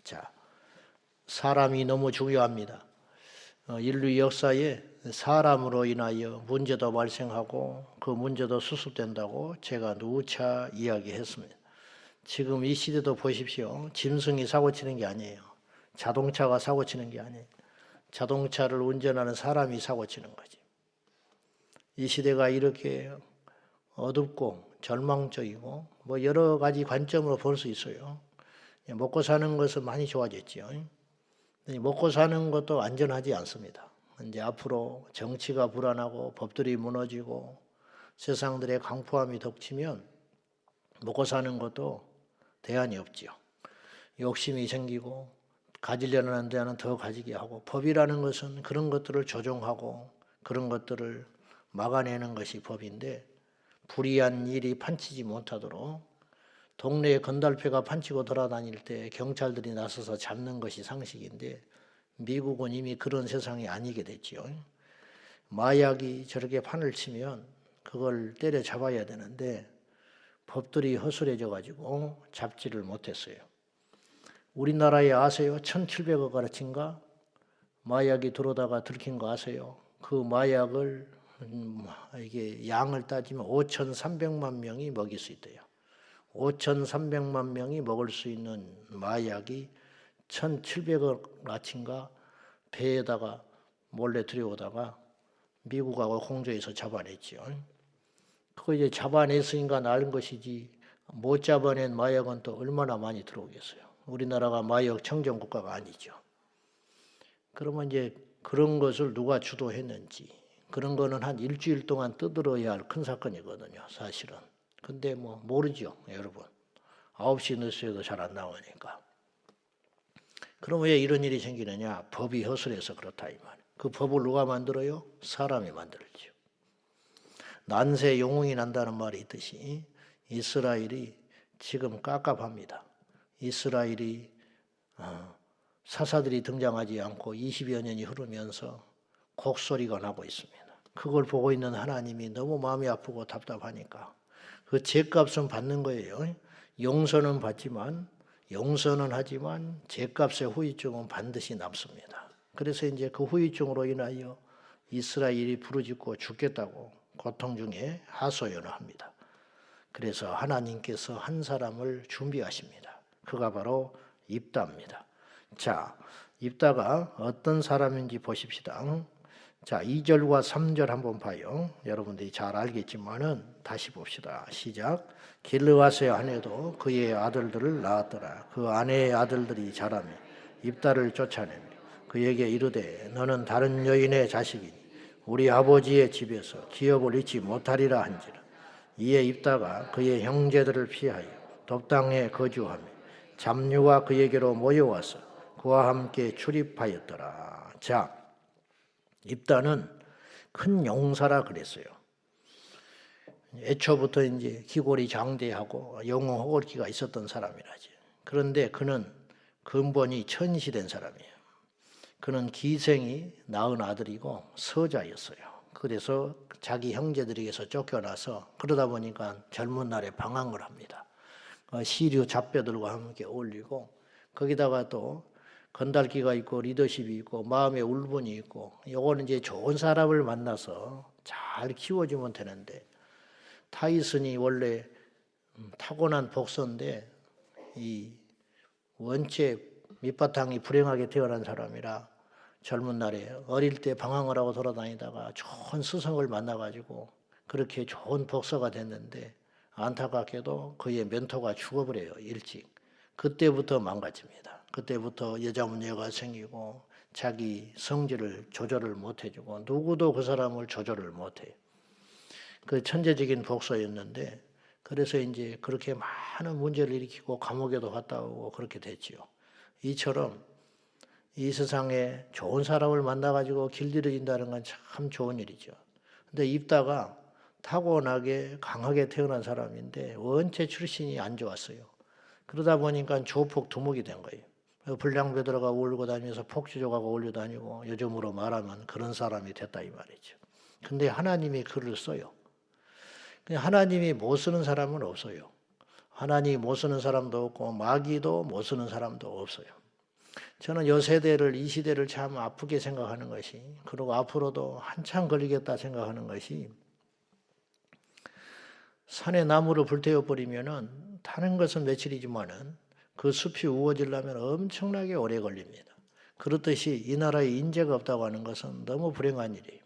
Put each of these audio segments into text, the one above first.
자, 사람이 너무 중요합니다. 인류 역사에 사람으로 인하여 문제도 발생하고 그 문제도 수습된다고 제가 누차 이야기했습니다. 지금 이 시대도 보십시오. 짐승이 사고치는 게 아니에요. 자동차가 사고치는 게 아니에요. 자동차를 운전하는 사람이 사고치는 거지. 이 시대가 이렇게 어둡고 절망적이고 뭐 여러 가지 관점으로 볼 수 있어요. 먹고 사는 것은 많이 좋아졌죠. 먹고 사는 것도 안전하지 않습니다. 이제 앞으로 정치가 불안하고 법들이 무너지고 세상들의 강포함이 덮치면 먹고 사는 것도 대안이 없지요. 욕심이 생기고 가지려는 하는 데는 더 가지게 하고 법이라는 것은 그런 것들을 조정하고 그런 것들을 막아내는 것이 법인데 불의한 일이 판치지 못하도록 동네에 건달패가 판치고 돌아다닐 때 경찰들이 나서서 잡는 것이 상식인데 미국은 이미 그런 세상이 아니게 됐지요. 마약이 저렇게 판을 치면 그걸 때려잡아야 되는데 법들이 허술해져 가지고 잡지를 못했어요. 우리나라에 아세요? 1,700억 가르친가 마약이 들어오다가 들킨 거 아세요? 그 마약을 이게 양을 따지면 5,300만 명이 먹일 수 있대요. 5,300만 명이 먹을 수 있는 마약이 1,700억 라치인가 배에다가 몰래 들여오다가 미국하고 공조해서 잡아냈죠. 그거 이제 잡아냈으니까 나은 것이지 못 잡아낸 마약은 또 얼마나 많이 들어오겠어요. 우리나라가 마약 청정 국가가 아니죠. 그러면 이제 그런 것을 누가 주도했는지 그런 거는 한 일주일 동안 떠들어야 할 큰 사건이거든요. 사실은. 근데 뭐 모르죠, 여러분. 9시 뉴스에도 잘 안 나오니까. 그럼 왜 이런 일이 생기느냐? 법이 허술해서 그렇다 이 말. 그 법을 누가 만들어요? 사람이 만들죠. 난세 영웅이 난다는 말이 있듯이 이스라엘이 지금 깝깝합니다. 이스라엘이 사사들이 등장하지 않고 20여 년이 흐르면서 곡소리가 나고 있습니다. 그걸 보고 있는 하나님이 너무 마음이 아프고 답답하니까 그 죄값은 받는 거예요. 용서는 하지만 죄값의 후유증은 반드시 남습니다. 그래서 이제 그 후유증으로 인하여 이스라엘이 부르짖고 죽겠다고 고통 중에 하소연을 합니다. 그래서 하나님께서 한 사람을 준비하십니다. 그가 바로 입다입니다. 자, 입다가 어떤 사람인지 보십시다. 자, 2절과 3절 한번 봐요. 여러분들이 잘 알겠지만은 다시 봅시다. 시작. 길르앗의 아내도 그의 아들들을 낳았더라. 그 아내의 아들들이 자라며 입다를 쫓아내며 그에게 이르되 너는 다른 여인의 자식이니 우리 아버지의 집에서 기업을 잊지 못하리라 한지라. 이에 입다가 그의 형제들을 피하여 독당에 거주하며 잡류가 그에게로 모여와서 그와 함께 출입하였더라. 자, 입다는 큰 용사라 그랬어요. 애초부터 이제 기골이 장대하고 영웅 호골기가 있었던 사람이라지. 그런데 그는 근본이 천시된 사람이에요. 그는 기생이 낳은 아들이고 서자였어요. 그래서 자기 형제들에게서 쫓겨나서 그러다 보니까 젊은 날에 방황을 합니다. 시류 잡배들과 함께 어울리고 거기다가 또 건달기가 있고 리더십이 있고 마음의 울분이 있고 요거는 이제 좋은 사람을 만나서 잘 키워주면 되는데 타이슨이 원래 타고난 복서인데 이 원체 밑바탕이 불행하게 태어난 사람이라 젊은 날에 어릴 때 방황을 하고 돌아다니다가 좋은 스승을 만나가지고 그렇게 좋은 복서가 됐는데 안타깝게도 그의 멘토가 죽어버려요. 일찍. 그때부터 망가집니다. 그때부터 여자 문제가 생기고 자기 성질을 조절을 못해주고 누구도 그 사람을 조절을 못해요. 그 천재적인 복서였는데 그래서 이제 그렇게 많은 문제를 일으키고 감옥에도 갔다 오고 그렇게 됐지요. 이처럼 이 세상에 좋은 사람을 만나가지고 길들여진다는 건 참 좋은 일이죠. 근데 입다가 타고나게 강하게 태어난 사람인데 원체 출신이 안 좋았어요. 그러다 보니까 조폭 두목이 된 거예요. 불량배들어가 울고 다니면서 폭주족하고 올려다니고 요즘으로 말하면 그런 사람이 됐다 이 말이죠. 근데 하나님이 그를 써요. 하나님이 못 쓰는 사람은 없어요. 하나님이 못 쓰는 사람도 없고 마귀도 못 쓰는 사람도 없어요. 저는 요 세대를, 이 시대를 참 아프게 생각하는 것이, 그리고 앞으로도 한참 걸리겠다 생각하는 것이, 산에 나무를 불태워버리면은 타는 것은 며칠이지만은 그 숲이 우거지려면 엄청나게 오래 걸립니다. 그렇듯이 이 나라에 인재가 없다고 하는 것은 너무 불행한 일이에요.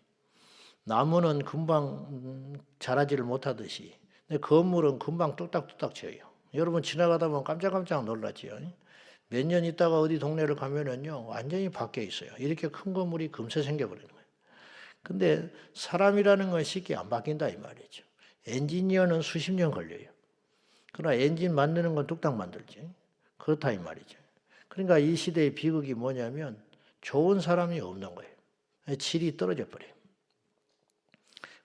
나무는 금방 자라지를 못하듯이 건물은 금방 뚝딱뚝딱 지어요. 여러분 지나가다 보면 깜짝깜짝 놀라지요. 몇 년 있다가 어디 동네를 가면은요 완전히 바뀌어 있어요. 이렇게 큰 건물이 금세 생겨버리는 거예요. 근데 사람이라는 건 쉽게 안 바뀐다 이 말이죠. 엔지니어는 수십 년 걸려요. 그러나 엔진 만드는 건 뚝딱 만들지. 그렇다 이 말이죠. 그러니까 이 시대의 비극이 뭐냐면 좋은 사람이 없는 거예요. 질이 떨어져 버려요.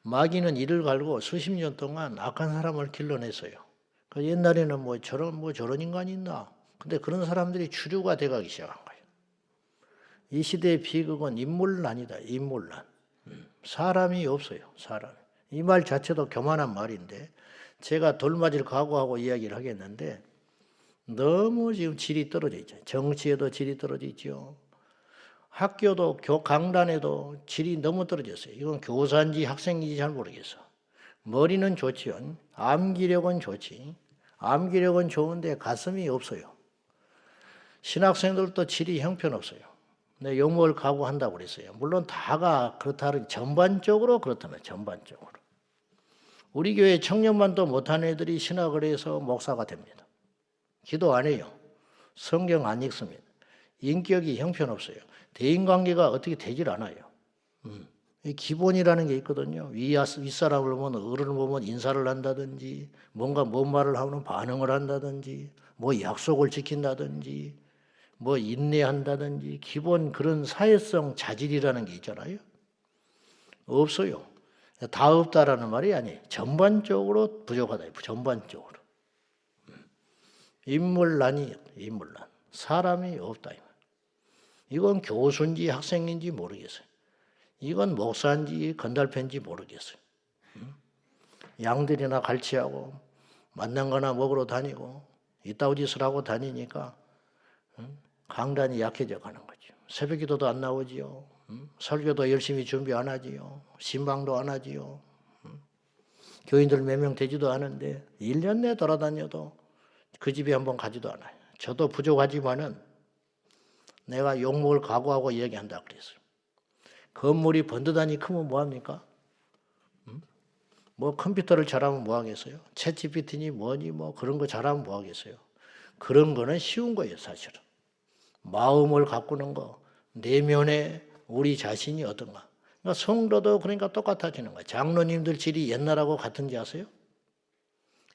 마귀는 이를 갈고 수십 년 동안 악한 사람을 길러냈어요. 그 옛날에는 뭐 저런 인간이 있나? 근데 그런 사람들이 주류가 돼가기 시작한 거예요. 이 시대의 비극은 인물난이다. 인물난. 사람이 없어요. 사람. 이 말 자체도 교만한 말인데 제가 돌맞이를 각오하고 이야기를 하겠는데 너무 지금 질이 떨어져 있죠. 정치에도 질이 떨어져 있죠. 학교도 강단에도 질이 너무 떨어졌어요. 이건 교사인지 학생인지 잘 모르겠어. 머리는 좋지요. 암기력은 좋지. 암기력은 좋은데 가슴이 없어요. 신학생들도 질이 형편없어요. 내 욕먹을 각오한다고 그랬어요. 물론 다가 그렇다는 전반적으로 그렇다면 전반적으로. 우리 교회 청년반도 못한 애들이 신학을 해서 목사가 됩니다. 기도 안 해요. 성경 안 읽습니다. 인격이 형편없어요. 대인관계가 어떻게 되질 않아요. 기본이라는 게 있거든요. 윗사람을 보면 어른을 보면 인사를 한다든지 뭔가 뭔 말을 하면 반응을 한다든지 뭐 약속을 지킨다든지 뭐 인내한다든지 기본 그런 사회성 자질이라는 게 있잖아요. 없어요. 다 없다라는 말이 아니에요. 전반적으로 부족하다. 전반적으로. 인물난이 인물난. 사람이 없다. 이건 교수인지 학생인지 모르겠어요. 이건 목사인지 건달팬인지 모르겠어요. 양들이나 갈치하고 만난 거나 먹으러 다니고 이따위 짓을 하고 다니니까 강단이 약해져 가는 거죠. 새벽기도도 안 나오지요. 설교도 열심히 준비 안 하지요. 신방도 안 하지요. 교인들 몇 명 되지도 않은데 1년 내 돌아다녀도 그 집에 한번 가지도 않아요. 저도 부족하지만은 내가 욕먹을 각오하고 이야기한다 그랬어요. 건물이 번듯하니 크면 뭐합니까? 뭐 컴퓨터를 잘하면 뭐하겠어요? 챗GPT니 뭐니 뭐 그런 거 잘하면 뭐하겠어요? 그런 거는 쉬운 거예요 사실은. 마음을 가꾸는 거, 내면에 우리 자신이 어떤가. 그러니까 성도도 그러니까 똑같아지는 거예요. 장로님들 질이 옛날하고 같은지 아세요?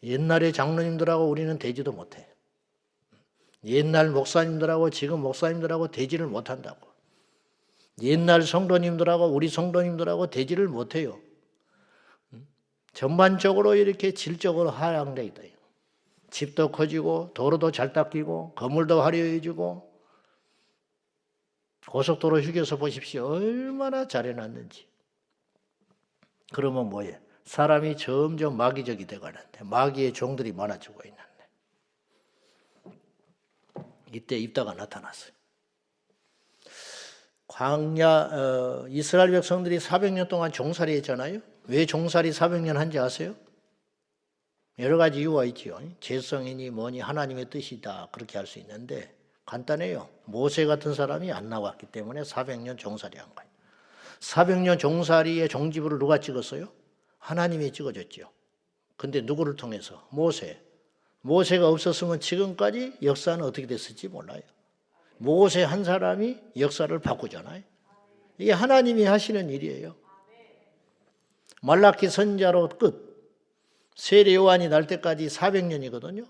옛날에 장로님들하고 우리는 되지도 못해. 옛날 목사님들하고 지금 목사님들하고 되지를 못한다고. 옛날 성도님들하고 우리 성도님들하고 되지를 못해요. 전반적으로 이렇게 질적으로 하향돼 있다. 집도 커지고 도로도 잘 닦이고 건물도 화려해지고 고속도로 휴게소 보십시오. 얼마나 잘해놨는지. 그러면 뭐예요? 사람이 점점 마귀적이 돼가는데 마귀의 종들이 많아지고 있는데 이때 입다가 나타났어요. 광야 이스라엘 백성들이 400년 동안 종살이 했잖아요. 왜 종살이 400년 한지 아세요? 여러 가지 이유가 있지요. 제성이니 뭐니 하나님의 뜻이다 그렇게 할 수 있는데 간단해요. 모세 같은 사람이 안 나왔기 때문에 400년 종살이 한 거예요. 400년 종살이의 종지부를 누가 찍었어요? 하나님이 찍어줬죠. 근데 누구를 통해서? 모세. 모세가 없었으면 지금까지 역사는 어떻게 됐을지 몰라요. 모세 한 사람이 역사를 바꾸잖아요. 이게 하나님이 하시는 일이에요. 말라키 선지자로 끝. 세례 요한이 날 때까지 400년이거든요.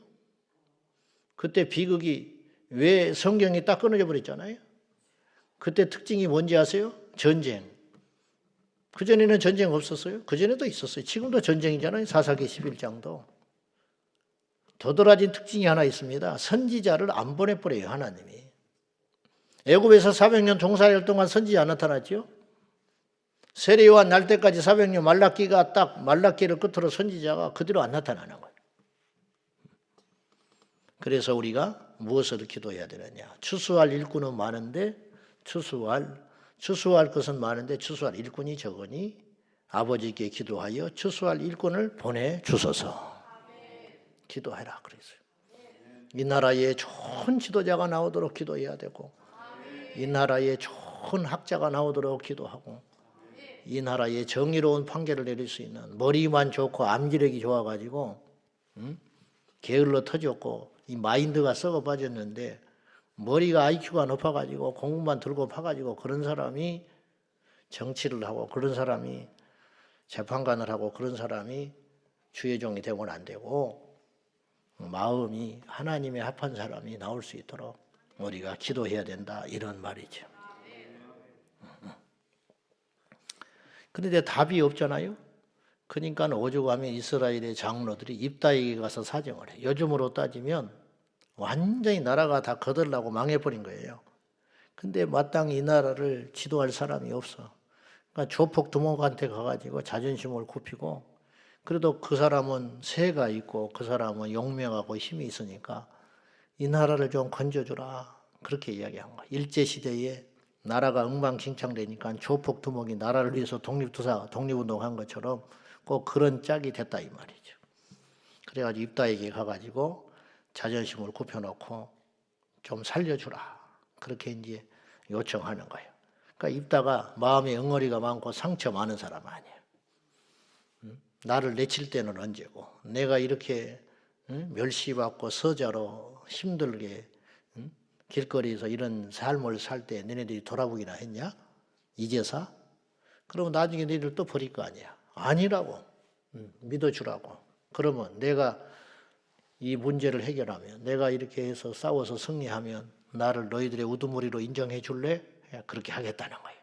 그때 비극이 왜 성경이 딱 끊어져 버렸잖아요. 그때 특징이 뭔지 아세요? 전쟁. 그전에는 전쟁 없었어요? 그전에도 있었어요. 지금도 전쟁이잖아요. 사사기 11장도. 도드라진 특징이 하나 있습니다. 선지자를 안 보내버려요. 하나님이. 애굽에서 400년 종살이할 동안 선지자 안 나타났죠? 세례 요한 날 때까지 400년 말라기가 딱 말라기를 끝으로 선지자가 그대로 안 나타나는 거예요. 그래서 우리가 무엇을 기도해야 되느냐? 추수할 일꾼은 많은데 추수할 것은 많은데 추수할 일꾼이 적으니 아버지께 기도하여 추수할 일꾼을 보내주소서. 기도해라 그랬어요. 이 나라에 좋은 지도자가 나오도록 기도해야 되고, 이 나라에 좋은 학자가 나오도록 기도하고, 이 나라에 정의로운 판결을 내릴 수 있는, 머리만 좋고 암기력이 좋아가지고 게을러 터졌고 이 마인드가 썩어 빠졌는데 머리가 IQ가 높아가지고 공부만 들고 파가지고 그런 사람이 정치를 하고, 그런 사람이 재판관을 하고, 그런 사람이 주의 종이 되고는 안 되고, 마음이 하나님의 합한 사람이 나올 수 있도록 우리가 기도해야 된다, 이런 말이죠. 그런데 답이 없잖아요. 그러니까 오죽하면 이스라엘의 장로들이 입다에게 가서 사정을 해요. 요즘으로 따지면 완전히 나라가 다 거들나고 망해버린 거예요. 근데 마땅히 이 나라를 지도할 사람이 없어. 그러니까 조폭 두목한테 가가지고 자존심을 굽히고, 그래도 그 사람은 세가 있고 그 사람은 용명하고 힘이 있으니까 이 나라를 좀 건져주라, 그렇게 이야기한 거예요. 일제시대에 나라가 엉망진창되니까 조폭 두목이 나라를 위해서 독립운동한 것처럼 꼭 그런 짝이 됐다, 이 말이죠. 그래가지고 입다에게 가가지고 자존심을 굽혀놓고 좀 살려주라, 그렇게 이제 요청하는 거예요. 그러니까 입다가 마음에 엉어리가 많고 상처 많은 사람 아니에요. 나를 내칠 때는 언제고, 내가 이렇게 멸시받고 서자로 힘들게 길거리에서 이런 삶을 살 때 너네들이 돌아보기나 했냐? 이제사? 그러면 나중에 너희들 또 버릴 거 아니야. 아니라고. 믿어주라고. 그러면 내가 이 문제를 해결하면, 내가 이렇게 해서 싸워서 승리하면 나를 너희들의 우두머리로 인정해 줄래? 그렇게 하겠다는 거예요.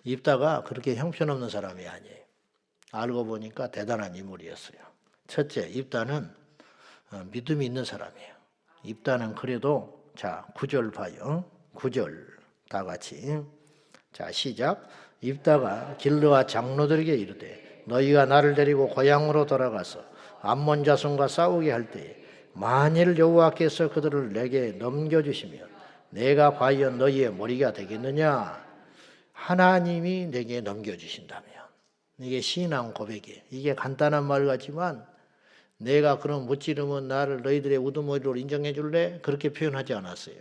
입다가 그렇게 형편없는 사람이 아니에요. 알고 보니까 대단한 인물이었어요. 첫째, 입다는 믿음이 있는 사람이에요. 입다는 그래도, 자, 9절 봐요. 9절 다 같이. 자, 시작. 입다가 길르와 장로들에게 이르되 너희가 나를 데리고 고향으로 돌아가서 암몬 자손과 싸우게 할 때에 만일 여호와께서 그들을 내게 넘겨주시면 내가 과연 너희의 머리가 되겠느냐? 하나님이 내게 넘겨주신다면. 이게 신앙 고백이에요. 이게 간단한 말 같지만, 내가 그럼 무찌르면 나를 너희들의 우두머리로 인정해 줄래? 그렇게 표현하지 않았어요.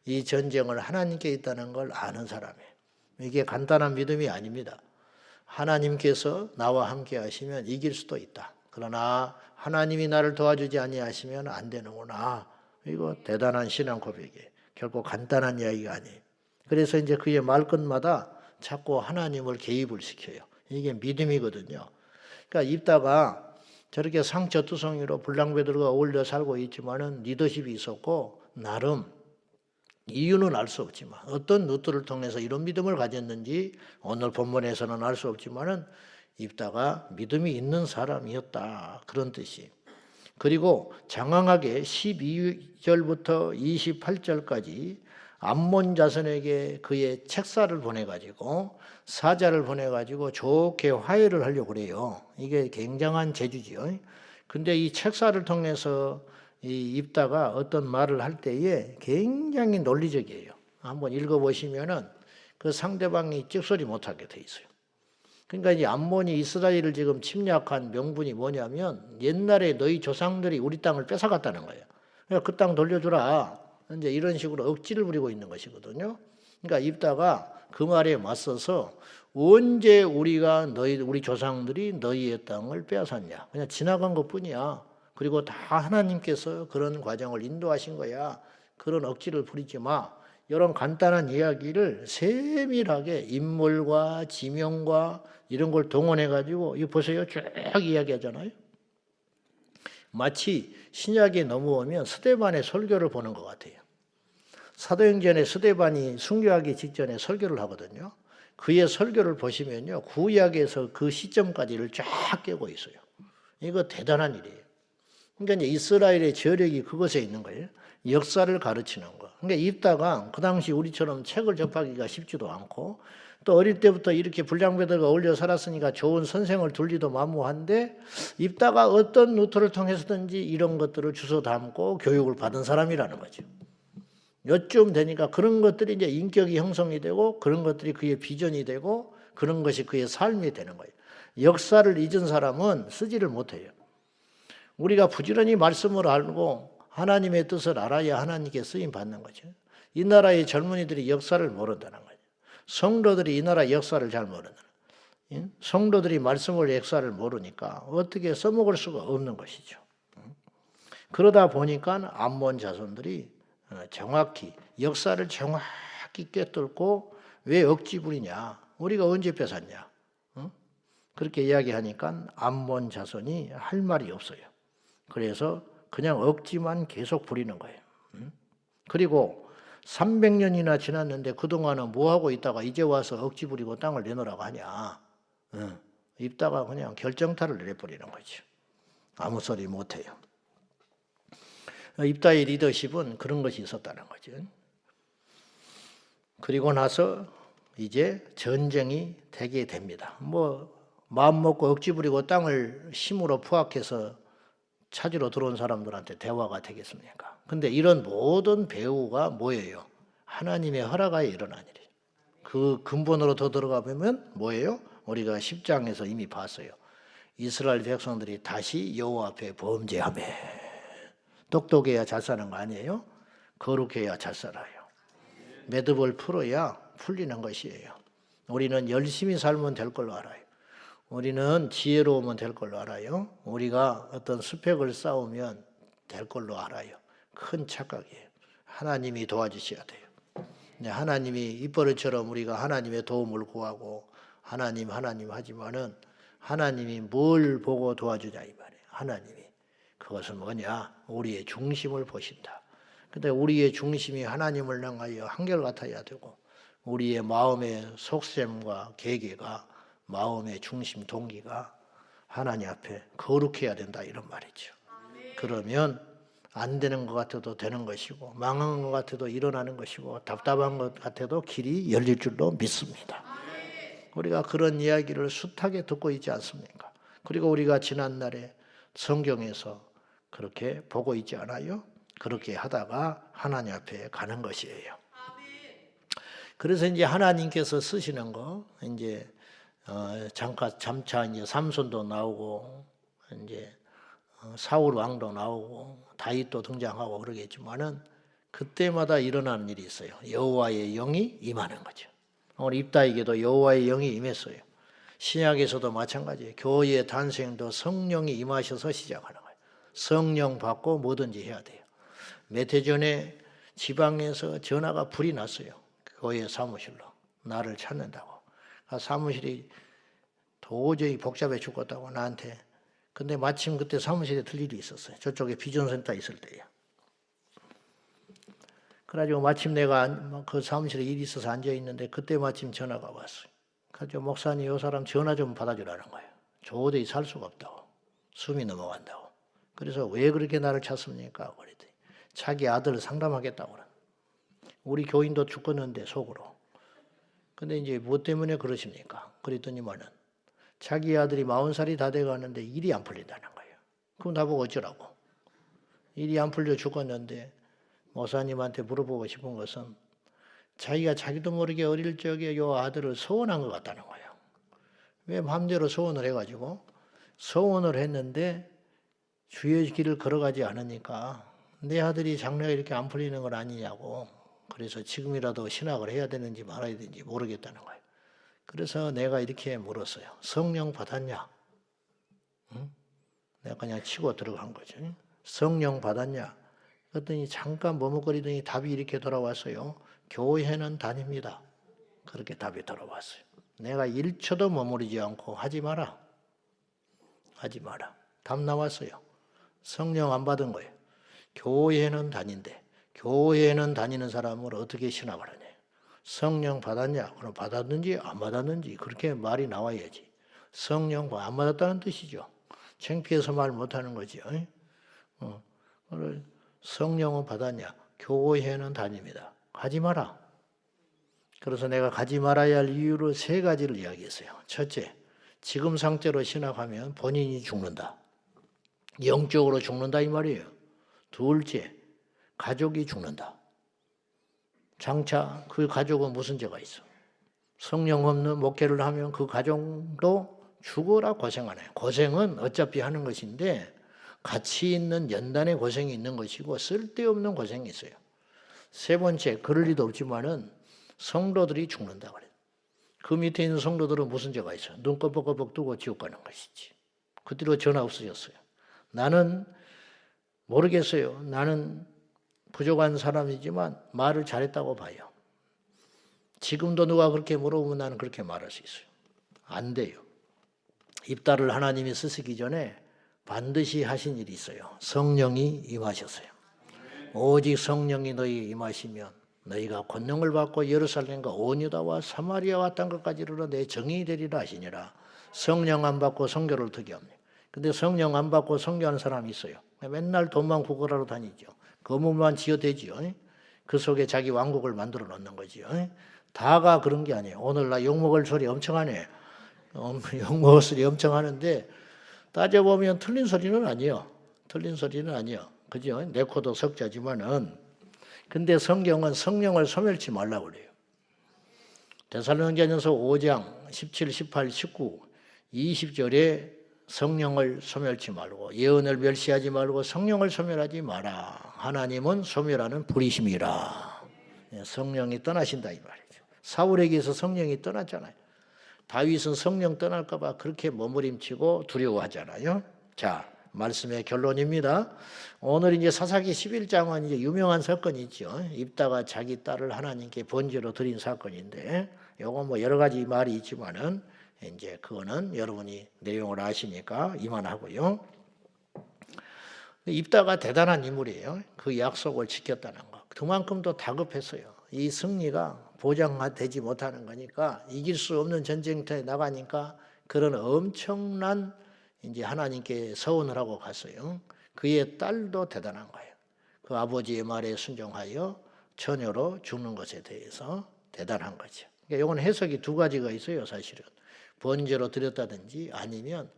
이 전쟁을 하나님께 있다는 걸 아는 사람이에요. 이게 간단한 믿음이 아닙니다. 하나님께서 나와 함께 하시면 이길 수도 있다. 그러나 하나님이 나를 도와주지 아니하시면 안 되는구나. 이거 대단한 신앙 고백이에요. 결코 간단한 이야기가 아니에요. 그래서 이제 그의 말끝마다 자꾸 하나님을 개입을 시켜요. 이게 믿음이거든요. 그러니까 입다가 저렇게 상처투성이로 불량배들과 어울려 살고 있지만은 리더십이 있었고, 나름 이유는 알 수 없지만 어떤 루트를 통해서 이런 믿음을 가졌는지 오늘 본문에서는 알 수 없지만은 입다가 믿음이 있는 사람이었다, 그런 뜻이. 그리고 장황하게 12절부터 28절까지 암몬 자손에게 그의 책사를 보내가지고, 사자를 보내가지고 좋게 화해를 하려고 그래요. 이게 굉장한 재주지요. 근데 이 책사를 통해서 이 입다가 어떤 말을 할 때에 굉장히 논리적이에요. 한번 읽어보시면은 그 상대방이 찍소리 못하게 돼 있어요. 그러니까 이 암몬이 이스라엘을 지금 침략한 명분이 뭐냐면, 옛날에 너희 조상들이 우리 땅을 뺏어갔다는 거예요. 그러니까 그 땅 돌려주라, 이제 이런 식으로 억지를 부리고 있는 것이거든요. 그러니까 입다가 그 말에 맞서서, 언제 우리가 우리 조상들이 너희의 땅을 빼앗았냐? 그냥 지나간 것뿐이야. 그리고 다 하나님께서 그런 과정을 인도하신 거야. 그런 억지를 부리지 마. 이런 간단한 이야기를 세밀하게 인물과 지명과 이런 걸 동원해가지고, 이거 보세요. 쭉 이야기하잖아요. 마치 신약에 넘어오면 스데반의 설교를 보는 것 같아요. 사도행전에 스데반이 순교하기 직전에 설교를 하거든요. 그의 설교를 보시면요, 구약에서 그 시점까지를 쫙 깨고 있어요. 이거 대단한 일이에요. 그러니까 이제 이스라엘의 저력이 그것에 있는 거예요. 역사를 가르치는 거. 그러니까 입다가 그 당시 우리처럼 책을 접하기가 쉽지도 않고, 또 어릴 때부터 이렇게 불량배들과 어울려 살았으니까 좋은 선생을 둘리도 만무한데 입다가 어떤 루트를 통해서든지 이런 것들을 주워 담고 교육을 받은 사람이라는 거죠. 요쯤 되니까 그런 것들이 이제 인격이 형성이 되고 그런 것들이 그의 비전이 되고 그런 것이 그의 삶이 되는 거예요. 역사를 잊은 사람은 쓰지를 못해요. 우리가 부지런히 말씀을 알고 하나님의 뜻을 알아야 하나님께 쓰임 받는 거죠. 이 나라의 젊은이들이 역사를 모른다는 거죠. 성도들이 이 나라 역사를 잘 모르는 거예요. 성도들이 말씀을 역사를 모르니까 어떻게 써먹을 수가 없는 것이죠. 그러다 보니까 암몬 자손들이 정확히 역사를 정확히 꿰뚫고 왜 억지 부리냐? 우리가 언제 뺏었냐? 그렇게 이야기하니까 암몬 자손이 할 말이 없어요. 그래서 그냥 억지만 계속 부리는 거예요. 그리고 300년이나 지났는데 그동안은 뭐하고 있다가 이제 와서 억지 부리고 땅을 내놓으라고 하냐. 입다가 그냥 결정타를 내려버리는 거죠. 아무 소리 못해요. 입다의 리더십은 그런 것이 있었다는 거죠. 그리고 나서 이제 전쟁이 되게 됩니다. 마음 먹고 억지 부리고 땅을 힘으로 포악해서 찾으러 들어온 사람들한테 대화가 되겠습니까? 근데 이런 모든 배후가 뭐예요? 하나님의 허락하에 일어난 일이에요. 그 근본으로 더 들어가 보면 뭐예요? 우리가 10장에서 이미 봤어요. 이스라엘 백성들이 다시 여호와 앞에 범죄하며 똑똑해야 잘 사는 거 아니에요? 거룩해야 잘 살아요. 매듭을 풀어야 풀리는 것이에요. 우리는 열심히 살면 될 걸로 알아요. 우리는 지혜로우면 될 걸로 알아요. 우리가 어떤 스펙을 쌓으면 될 걸로 알아요. 큰 착각이에요. 하나님이 도와주셔야 돼요. 하나님이 입버릇처럼 우리가 하나님의 도움을 구하고 하나님 하지만은 하나님이 뭘 보고 도와주냐 이 말이에요. 하나님이. 그것은 뭐냐? 우리의 중심을 보신다. 근데 우리의 중심이 하나님을 향하여 한결같아야 되고 우리의 마음의 속셈과 계계가 마음의 중심 동기가 하나님 앞에 거룩해야 된다 이런 말이죠. 그러면 안 되는 것 같아도 되는 것이고 망한 것 같아도 일어나는 것이고 답답한 것 같아도 길이 열릴 줄로 믿습니다. 우리가 그런 이야기를 숱하게 듣고 있지 않습니까? 그리고 우리가 지난날에 성경에서 그렇게 보고 있지 않아요? 그렇게 하다가 하나님 앞에 가는 것이에요. 그래서 이제 하나님께서 쓰시는 거 이제 잠차 이제 삼손도 나오고 이제 사울 왕도 나오고 다윗도 등장하고 그러겠지만은 그때마다 일어나는 일이 있어요. 여호와의 영이 임하는 거죠. 오늘 입다에게도 여호와의 영이 임했어요. 신약에서도 마찬가지예요. 교회의 탄생도 성령이 임하셔서 시작하는 거예요. 성령 받고 뭐든지 해야 돼요. 몇 해 전에 지방에서 전화가 불이 났어요. 교회 사무실로 나를 찾는다고. 사무실이 도저히 복잡해 죽겠다고 나한테. 근데 마침 그때 사무실에 들 일이 있었어요. 저쪽에 비전센터 있을 때요. 그래가지고 마침 내가 그 사무실에 일이 있어서 앉아있는데 그때 마침 전화가 왔어요. 그래서 목사님 이 사람 전화 좀 받아주라는 거예요. 도저히 살 수가 없다고. 숨이 넘어간다고. 그래서 왜 그렇게 나를 찾습니까? 그랬더니 자기 아들 상담하겠다고 그래. 우리 교인도 죽었는데 속으로. 근데 이제 뭐 때문에 그러십니까? 그랬더니만은 자기 아들이 40살이 다 돼가는데 일이 안 풀린다는 거예요. 그럼 나보고 어쩌라고? 일이 안 풀려 죽었는데 목사님한테 물어보고 싶은 것은 자기가 자기도 모르게 어릴 적에 요 아들을 소원한 것 같다는 거예요. 왜 마음대로 소원을 해가지고 소원을 했는데 주의 길을 걸어가지 않으니까 내 아들이 장래가 이렇게 안 풀리는 건 아니냐고. 그래서 지금이라도 신학을 해야 되는지 말아야 되는지 모르겠다는 거예요. 그래서 내가 이렇게 물었어요. 성령 받았냐? 응? 내가 그냥 치고 들어간 거죠. 성령 받았냐? 그랬더니 잠깐 머뭇거리더니 답이 이렇게 돌아왔어요. 교회는 다닙니다. 그렇게 답이 돌아왔어요. 내가 1초도 머무르지 않고 하지 마라. 하지 마라. 답 나왔어요. 성령 안 받은 거예요. 교회는 다닌대. 교회는 다니는 사람을 어떻게 신학을 하냐. 성령 받았냐? 그럼 받았는지 안 받았는지 그렇게 말이 나와야지. 성령 안 받았다는 뜻이죠. 창피해서 말 못하는 거지. 성령은 받았냐? 교회는 다닙니다. 하지 마라. 그래서 내가 가지 말아야 할 이유를 3가지를 이야기했어요. 첫째, 지금 상태로 신학하면 본인이 죽는다. 영적으로 죽는다 이 말이에요. 둘째, 가족이 죽는다. 장차 그 가족은 무슨 죄가 있어? 성령 없는 목회를 하면 그 가정도 죽어라 고생하네. 고생은 어차피 하는 것인데 가치 있는 연단의 고생이 있는 것이고 쓸데없는 고생이 있어요. 세 번째, 그럴 리도 없지만은 성도들이 죽는다 그래요. 그 밑에 있는 성도들은 무슨 죄가 있어? 눈 껌뻑껌뻑 뜨고 지옥 가는 것이지. 그 뒤로 전화 없어졌어요. 나는 모르겠어요. 나는 부족한 사람이지만 말을 잘했다고 봐요. 지금도 누가 그렇게 물어보면 나는 그렇게 말할 수 있어요. 안 돼요. 입다를 하나님이 쓰시기 전에 반드시 하신 일이 있어요. 성령이 임하셨어요. 오직 성령이 너희 임하시면 너희가 권능을 받고 예루살렘과 온 유다와 사마리아와 땅끝까지 이르러 내 정인이 되리라 하시니라. 성령 안 받고 선교를 어떻게 합니까? 근데 성령 안 받고 선교하는 사람이 있어요. 맨날 돈만 구걸하러 다니죠. 건물만 지어대지요. 그 속에 자기 왕국을 만들어 놓는 거지요. 다가 그런 게 아니에요. 오늘 나 욕먹을 소리 엄청 하네. 욕먹을 소리 엄청 하는데 따져보면 틀린 소리는 아니에요. 틀린 소리는 아니에요. 그죠? 내 코도 석자지만은. 근데 성경은 성령을 소멸치 말라고 그래요. 데살로니가전서 5장 17, 18, 19, 20절에 성령을 소멸치 말고 예언을 멸시하지 말고 성령을 소멸하지 마라. 하나님은 소멸하는 불이심이라. 성령이 떠나신다 이 말이죠. 사울에게서 성령이 떠났잖아요. 다윗은 성령 떠날까 봐 그렇게 머무림치고 두려워하잖아요. 자, 말씀의 결론입니다. 오늘 이제 사사기 11장은 이제 유명한 사건이 있죠. 입다가 자기 딸을 하나님께 번제로 드린 사건인데, 요거 뭐 여러 가지 말이 있지만은 이제 그거는 여러분이 내용을 아시니까 이만하고요. 입다가 대단한 인물이에요. 그 약속을 지켰다는 거. 그만큼 더 다급했어요. 이 승리가 보장되지 못하는 거니까 이길 수 없는 전쟁터에 나가니까 그런 엄청난 이제 하나님께 서원을 하고 갔어요. 그의 딸도 대단한 거예요. 그 아버지의 말에 순종하여 처녀로 죽는 것에 대해서 대단한 거죠. 그러니까 이건 해석이 2가지가 있어요, 사실은. 번제로 드렸다든지 아니면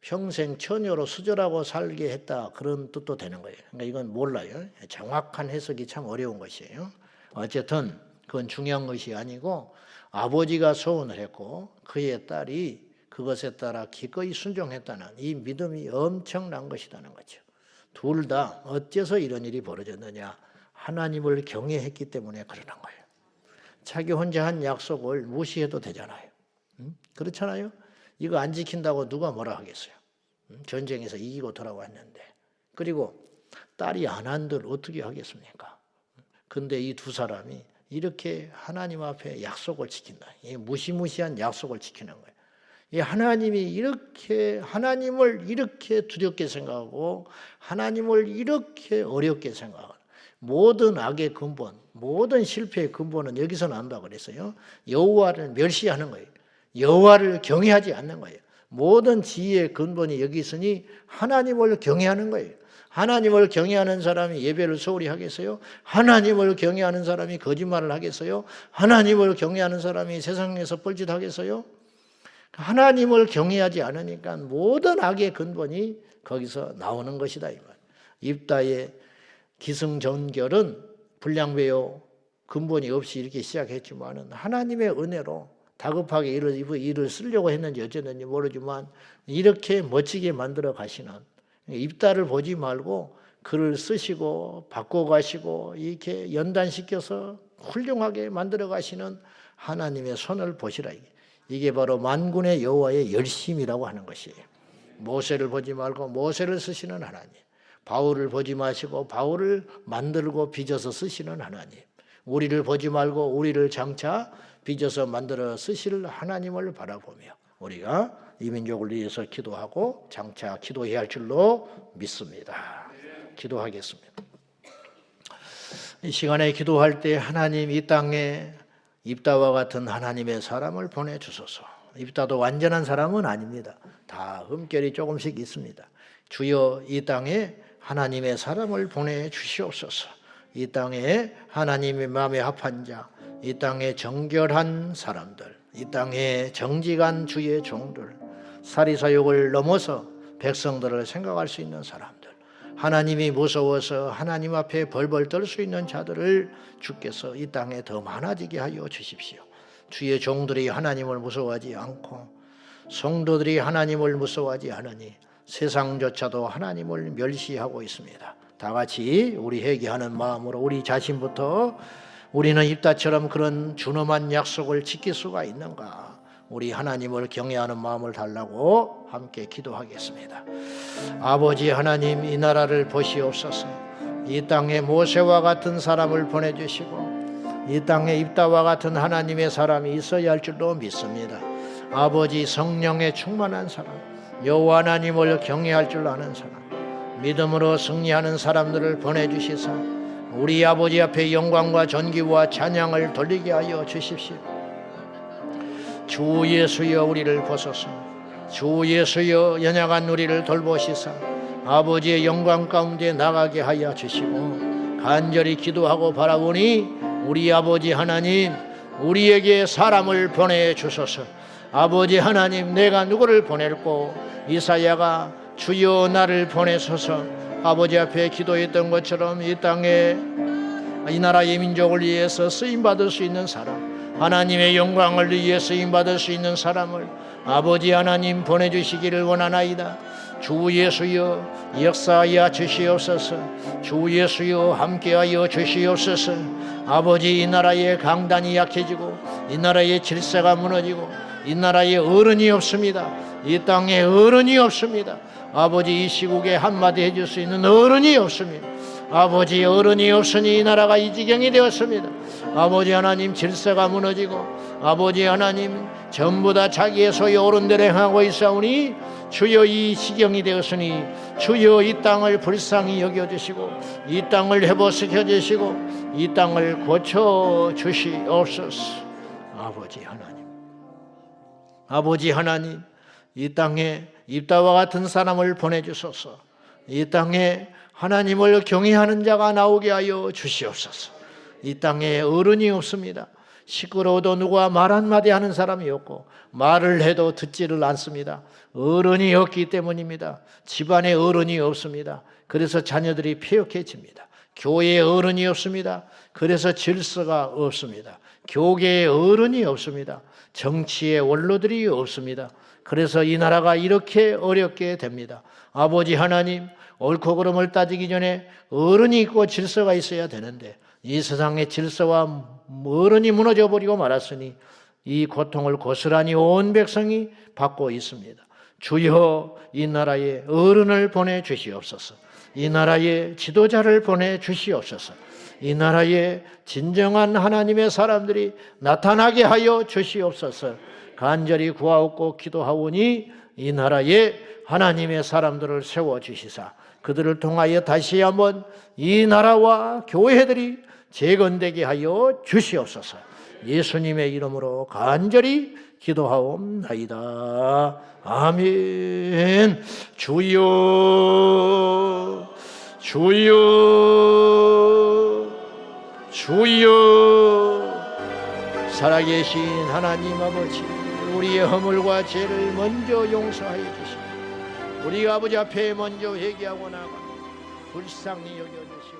평생 처녀로 수절하고 살게 했다 그런 뜻도 되는 거예요. 그러니까 이건 몰라요. 정확한 해석이 참 어려운 것이에요. 어쨌든 그건 중요한 것이 아니고 아버지가 소원을 했고 그의 딸이 그것에 따라 기꺼이 순종했다는 이 믿음이 엄청난 것이라는 거죠. 둘 다 어째서 이런 일이 벌어졌느냐? 하나님을 경외했기 때문에 그러는 거예요. 자기 혼자 한 약속을 무시해도 되잖아요. 그렇잖아요. 이거 안 지킨다고 누가 뭐라 하겠어요. 전쟁에서 이기고 돌아왔는데. 그리고 딸이 안 한들 어떻게 하겠습니까? 근데 이 2사람이 이렇게 하나님 앞에 약속을 지킨다. 이 무시무시한 약속을 지키는 거예요. 이 하나님이 이렇게 하나님을 이렇게 두렵게 생각하고 하나님을 이렇게 어렵게 생각하고 모든 악의 근본, 모든 실패의 근본은 여기서 난다고 그랬어요. 여호와를 멸시하는 거예요. 여호와를 경외하지 않는 거예요. 모든 지혜의 근본이 여기 있으니 하나님을 경외하는 거예요. 하나님을 경외하는 사람이 예배를 소홀히 하겠어요? 하나님을 경외하는 사람이 거짓말을 하겠어요? 하나님을 경외하는 사람이 세상에서 뻘짓하겠어요? 하나님을 경외하지 않으니까 모든 악의 근본이 거기서 나오는 것이다 이 말. 입다의 기승전결은 불량배요 근본이 없이 이렇게 시작했지만은 하나님의 은혜로 다급하게 일을 쓰려고 했는지 어쨌는지 모르지만 이렇게 멋지게 만들어 가시는 입다를 보지 말고 글을 쓰시고 바꿔가시고 이렇게 연단시켜서 훌륭하게 만들어 가시는 하나님의 손을 보시라. 이게 바로 만군의 여호와의 열심이라고 하는 것이에요. 모세를 보지 말고 모세를 쓰시는 하나님, 바울을 보지 마시고 바울을 만들고 빚어서 쓰시는 하나님, 우리를 보지 말고 우리를 장차 빚어서 만들어 쓰실 하나님을 바라보며 우리가 이 민족을 위해서 기도하고 장차 기도해야 할 줄로 믿습니다. 기도하겠습니다. 이 시간에 기도할 때 하나님 이 땅에 입다와 같은 하나님의 사람을 보내주소서. 입다도 완전한 사람은 아닙니다. 다 흠결이 조금씩 있습니다. 주여 이 땅에 하나님의 사람을 보내주시옵소서. 이 땅에 하나님의 마음에 합한 자, 이 땅에 정결한 사람들, 이 땅에 정직한 주의 종들, 사리사욕을 넘어서 백성들을 생각할 수 있는 사람들, 하나님이 무서워서 하나님 앞에 벌벌 떨 수 있는 자들을 주께서 이 땅에 더 많아지게 하여 주십시오. 주의 종들이 하나님을 무서워하지 않고 성도들이 하나님을 무서워하지 않으니 세상조차도 하나님을 멸시하고 있습니다. 다 같이 우리 회개하는 마음으로 우리 자신부터 우리는 입다처럼 그런 준엄한 약속을 지킬 수가 있는가? 우리 하나님을 경외하는 마음을 달라고 함께 기도하겠습니다. 아버지 하나님, 이 나라를 보시옵소서. 이 땅에 모세와 같은 사람을 보내주시고 이 땅에 입다와 같은 하나님의 사람이 있어야 할 줄로 믿습니다. 아버지, 성령에 충만한 사람, 여호와 하나님을 경외할 줄 아는 사람, 믿음으로 승리하는 사람들을 보내주시사 우리 아버지 앞에 영광과 존귀와 찬양을 돌리게 하여 주십시오. 주 예수여 우리를 보소서. 주 예수여 연약한 우리를 돌보시사 아버지의 영광 가운데 나가게 하여 주시고, 간절히 기도하고 바라보니 우리 아버지 하나님, 우리에게 사람을 보내주소서. 아버지 하나님, 내가 누구를 보낼꼬? 이사야가 주여 나를 보내소서 아버지 앞에 기도했던 것처럼 이 땅에 이 나라의 민족을 위해서 쓰임받을 수 있는 사람, 하나님의 영광을 위해 쓰임받을 수 있는 사람을 아버지 하나님 보내주시기를 원하나이다. 주 예수여 역사하여 주시옵소서. 주 예수여 함께하여 주시옵소서. 아버지, 이 나라의 강단이 약해지고 이 나라의 질서가 무너지고 이 나라에 어른이 없습니다. 이 땅에 어른이 없습니다. 아버지, 이 시국에 한마디 해줄 수 있는 어른이 없습니다. 아버지, 어른이 없으니 이 나라가 이 지경이 되었습니다. 아버지 하나님, 질서가 무너지고 아버지 하나님, 전부 다 자기의 소유 어른대로 행하고 있사오니 주여 이 지경이 되었으니 주여 이 땅을 불쌍히 여겨주시고 이 땅을 회복시켜 주시고 이 땅을 고쳐 주시옵소서. 아버지 하나님, 아버지 하나님, 이 땅에 입다와 같은 사람을 보내주소서. 이 땅에 하나님을 경외하는 자가 나오게 하여 주시옵소서. 이 땅에 어른이 없습니다. 시끄러워도 누가 말 한마디 하는 사람이 없고 말을 해도 듣지를 않습니다. 어른이 없기 때문입니다. 집안에 어른이 없습니다. 그래서 자녀들이 폐역해집니다. 교회에 어른이 없습니다. 그래서 질서가 없습니다. 교계에 어른이 없습니다. 정치에 원로들이 없습니다. 그래서 이 나라가 이렇게 어렵게 됩니다. 아버지 하나님, 옳고 그름을 따지기 전에 어른이 있고 질서가 있어야 되는데 이 세상의 질서와 어른이 무너져버리고 말았으니 이 고통을 고스란히 온 백성이 받고 있습니다. 주여 이 나라에 어른을 보내주시옵소서. 이 나라에 지도자를 보내주시옵소서. 이 나라에 진정한 하나님의 사람들이 나타나게 하여 주시옵소서. 간절히 구하옵고 기도하오니 이 나라에 하나님의 사람들을 세워주시사 그들을 통하여 다시 한번 이 나라와 교회들이 재건되게 하여 주시옵소서. 예수님의 이름으로 간절히 기도하옵나이다. 아멘. 주여 주여 주여. 살아계신 하나님 아버지, 우리의 허물과 죄를 먼저 용서하여 주시고 우리 아버지 앞에 먼저 회개하고 나가 불쌍히 여겨주시고